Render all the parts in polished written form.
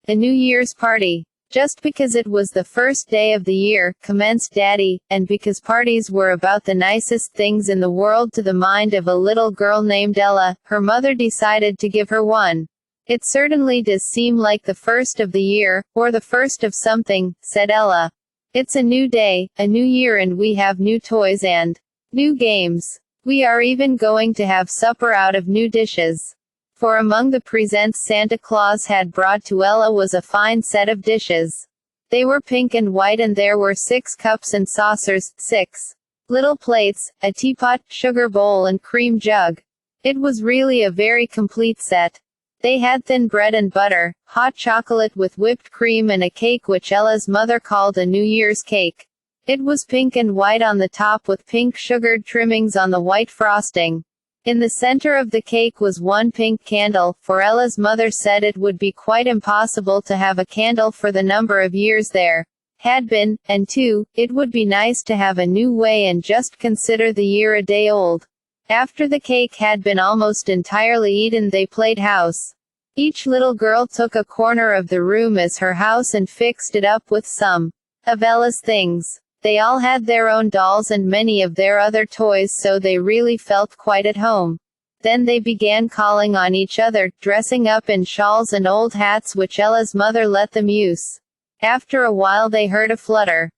The New Year's party. Just because it was the first day of the year, commenced Daddy, and because parties were about the nicest things in the world to the mind of a little girl named Ella, her mother decided to give her one. It certainly does seem like the first of the year, or the first of something, said Ella. It's a new day, a new year, and we have new toys and new games. We are even going to have supper out of new dishes. For among the presents Santa Claus had brought to Ella was a fine set of dishes. They were pink and white, and there were 6 cups and saucers, 6 little plates, a teapot, sugar bowl, and cream jug. It was really a very complete set. They had thin bread and butter, hot chocolate with whipped cream, and a cake which Ella's mother called a New Year's cake. It was pink and white on the top with pink sugared trimmings on the white frosting. In the center of the cake was one pink candle, for Ella's mother said it would be quite impossible to have a candle for the number of years there had been, and 2, it would be nice to have a new way and just consider the year a day old. After the cake had been almost entirely eaten, they played house. Each little girl took a corner of the room as her house and fixed it up with some of Ella's things. They all had their own dolls and many of their other toys, so they really felt quite at home. Then they began calling on each other, dressing up in shawls and old hats which Ella's mother let them use. After a while they heard a flutter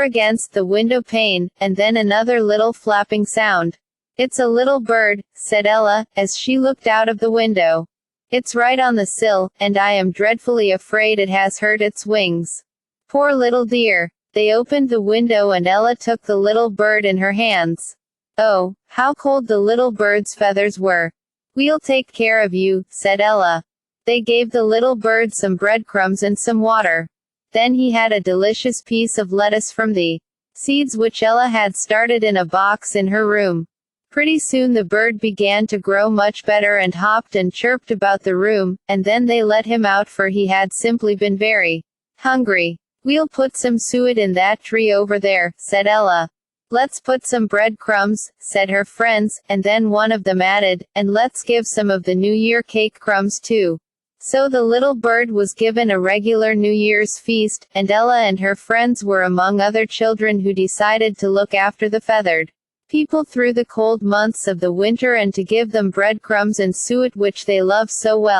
against the window pane, and then another little flapping sound. It's a little bird, said Ella, as she looked out of the window. It's right on the sill, and I am dreadfully afraid it has hurt its wings. Poor little dear. They opened the window and Ella took the little bird in her hands. Oh, how cold the little bird's feathers were. We'll take care of you, said Ella. They gave the little bird some breadcrumbs and some water. Then he had a delicious piece of lettuce from the seeds which Ella had started in a box in her room. Pretty soon the bird began to grow much better and hopped and chirped about the room, and then they let him out, for he had simply been very hungry. We'll put some suet in that tree over there, said Ella. Let's put some breadcrumbs, said her friends, and then one of them added, and let's give some of the New Year cake crumbs too. So the little bird was given a regular New Year's feast, and Ella and her friends were among other children who decided to look after the feathered people through the cold months of the winter and to give them breadcrumbs and suet which they loved so well.